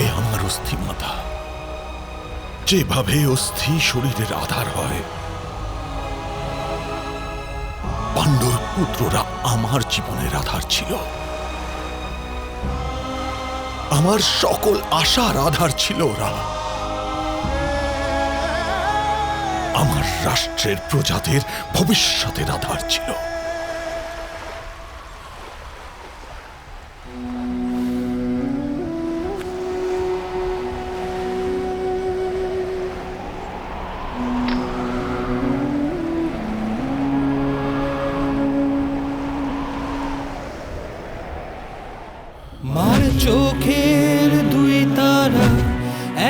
এ আমার অস্থি মাথা, যেভাবে অস্থি শরীরের আধার হয়, পাণ্ডব পুত্ররা আমার জীবনের আধার ছিল, আমার সকল আশার আধার ছিল ওরা। আমার রাষ্ট্রের প্রজাদের ভবিষ্যতের আধার ছিল। মার চোখের দুই তারা,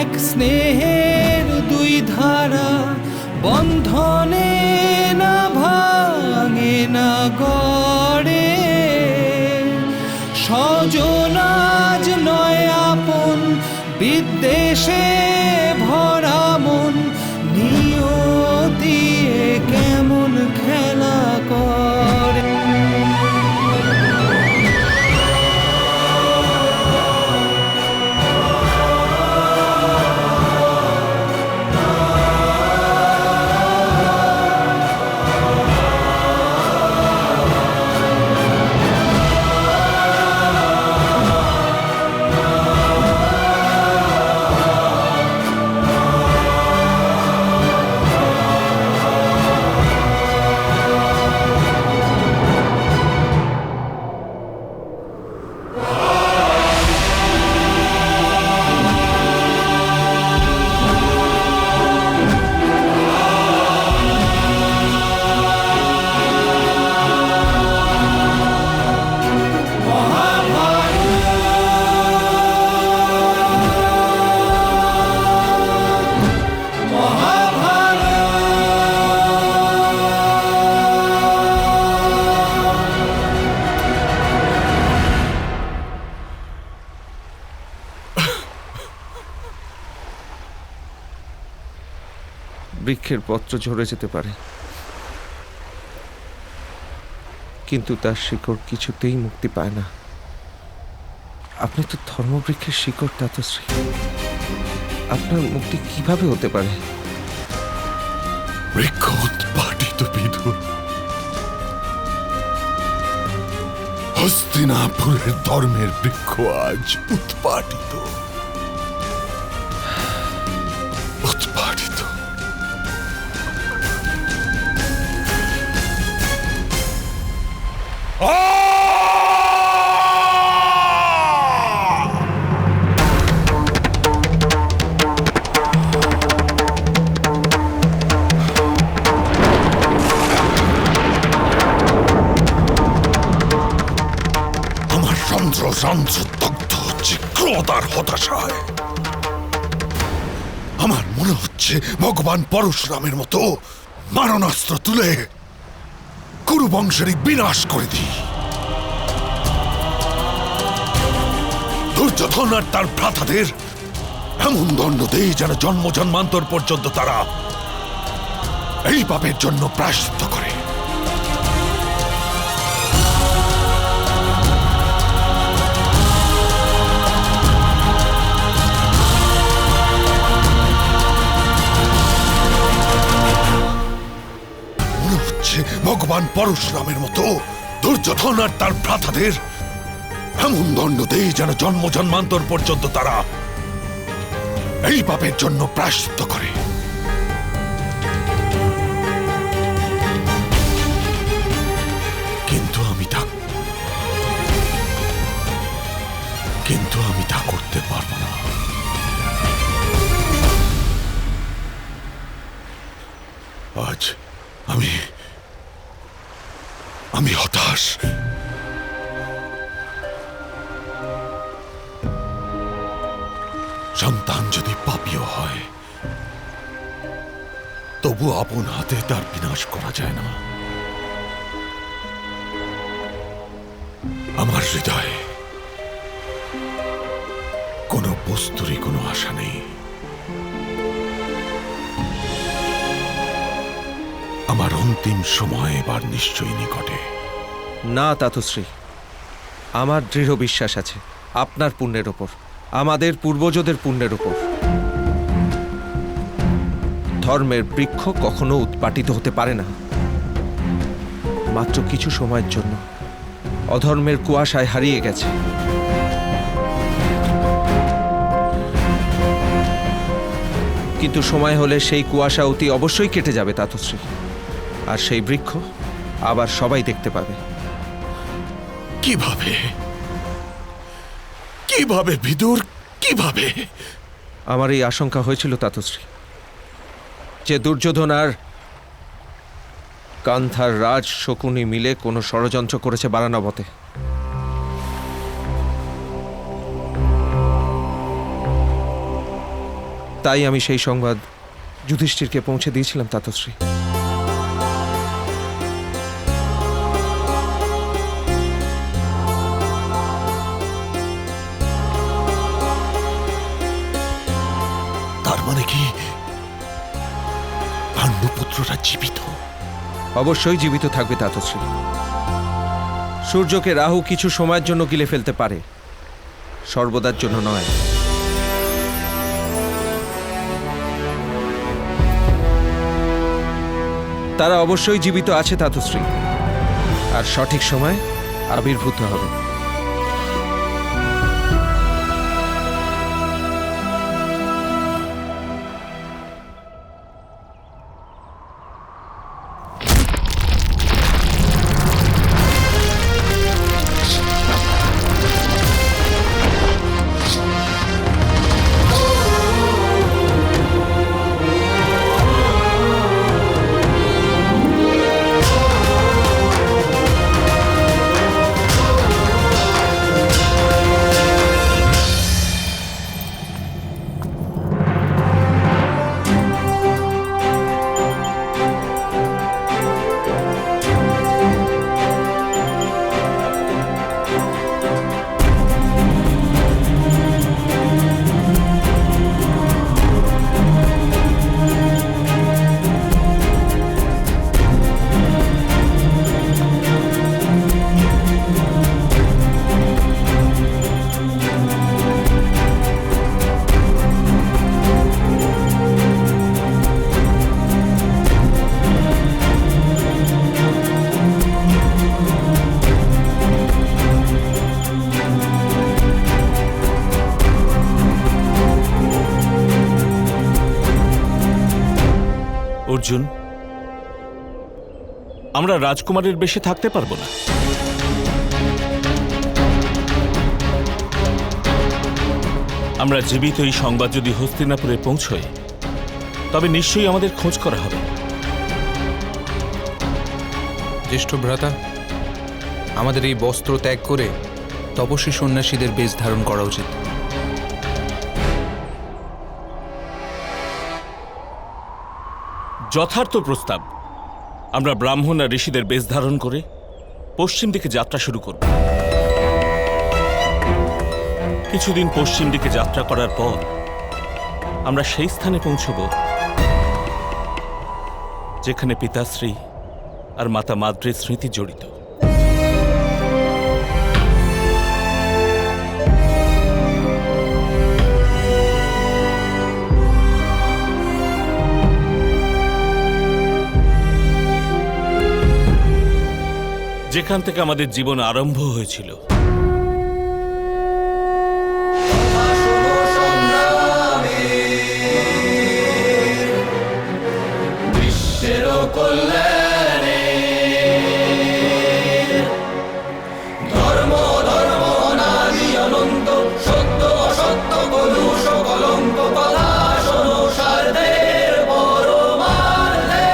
এক স্নেহের দুই ধারা, বন্ধনে না ভাঙে না গড়ে। স্বজনাজ নয় আপন, বিদ্বেষে ভরা মন, নিয়তি কেমন খেলা করে। বৃক্ষের পত্র ঝরে যেতে পারে, কিন্তু তার শিকড় কিছুতেই মুক্তি পায় না। আপনি তো ধর্মবৃক্ষের শিকড়, তাতশ্রী। আপনার মুক্তি কিভাবে হতে পারে? বৃক্ষ উৎপাটিত বিধুর, হস্তিনাপুরের ধর্মের বৃক্ষ আজ উৎপাটিত, উৎপাটিত। দগ্ধ হচ্ছে ক্রোধ আর হতাশায়। আমার মনে হচ্ছে ভগবান পরশুরামের মতো মারণাস্ত্র তুলে কুরু বংশেরই বিনাশ করে দিই। দুর্যোধন আর তার ভ্রাতাদের এমন দণ্ড দেই যেন জন্ম জন্মান্তর পর্যন্ত তারা এই পাপের জন্য প্রায়শ্চিত্ত করে। ভগবান পরশুরামের মতো দুর্যোধন আর তার ভ্রাতাদের এমন দণ্ড দেই যেন জন্ম জন্মান্তর পর্যন্ত তারা এই পাপের জন্য প্রায়শ্চিত্ত করে। কিন্তু আমি তা করতে পারবো না। আজ আমি হতাশ। সন্তান যদি পাপীও হয়, তবু আপন হাতে তার বিনাশ করা যায় না। আমার হৃদয়ে কোনো বস্তুরই কোনো আশা নেই। আমার অন্তিম সময় এবার নিশ্চয়ই নিকটে। না তাতশ্রী, আমার দৃঢ় বিশ্বাস আছে আপনার পুণ্যের ওপর। আমাদের পূর্বজদের পুণ্যের উপর। ধর্মের বৃক্ষ কখনো উৎপাটিত হতে পারে না। মাত্র কিছু সময়ের জন্য অধর্মের কুয়াশায় হারিয়ে গেছে। কিন্তু সময় হলে সেই কুয়াশা অতি অবশ্যই কেটে যাবে তাতশ্রী, আর সেই বৃক্ষ আবার সবাই দেখতে পাবে। কিভাবে কিভাবে বিদুর, কিভাবে? আমার এই আশঙ্কা হয়েছিল তাতশ্রী, যে দুর্যোধন আর কান্থার রাজ শকুনি মিলে কোনো ষড়যন্ত্র করেছে বারানবতে। তাই আমি সেই সংবাদ যুধিষ্ঠিরকে পৌঁছে দিয়েছিলাম তাতশ্রী। তার মানে কি পাণ্ডুপুত্ররা জীবিত? অবশ্যই জীবিত থাকবে তাতশ্রী। সূর্যকে রাহু কিছু সময়ের জন্য গিলে ফেলতে পারে, সর্বদার জন্য নয়। তারা অবশ্যই জীবিত আছে তাতশ্রী, আর সঠিক সময় আবির্ভূত হবে। অর্জুন, আমরা রাজকুমারের বেশে থাকতে পারবো না। আমরা জীবিত এই সংবাদ যদি হস্তিনাপুরে পৌঁছয়, তবে নিশ্চয়ই আমাদের খোঁজ করা হবে। জ্যেষ্ঠ ভ্রাতা, আমাদের এই বস্ত্র ত্যাগ করে তপস্বী সন্ন্যাসীদের বেশ ধারণ করা উচিত। যথার্থ প্রস্তাব। আমরা ব্রাহ্মণ আর ঋষিদের বেশ ধারণ করে পশ্চিম দিকে যাত্রা শুরু করব। কিছুদিন পশ্চিম দিকে যাত্রা করার পর আমরা সেই স্থানে পৌঁছব যেখানে পিতাশ্রী আর মাতা মাদ্রির স্মৃতি জড়িত। যেখান থেকে আমাদের জীবন আরম্ভ হয়েছিল। বিশ্বের কল্যাণে ধর্ম ধর্ম অনাদি অনন্ত, সত্য অসত্য কলুষ কলঙ্ক, কথা শোনো স্বার্থের পরমার্থে।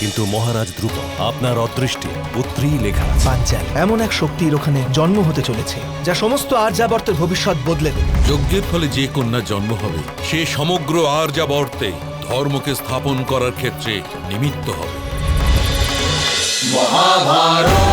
কিন্তু মহারাজ ধ্রুব, আপনার অদৃষ্টে পুত্রী লেখা আছে। পাঞ্চাল এমন এক শক্তির ওখানে জন্ম হতে চলেছে যা সমস্ত আর্যাবর্তের ভবিষ্যৎ বদলে দেবে। যজ্ঞের ফলে যে কন্যা জন্ম হবে সে সমগ্র আর্যাবর্তে ধর্মকে স্থাপন করার ক্ষেত্রে নিমিত্ত হবে। মহাভারত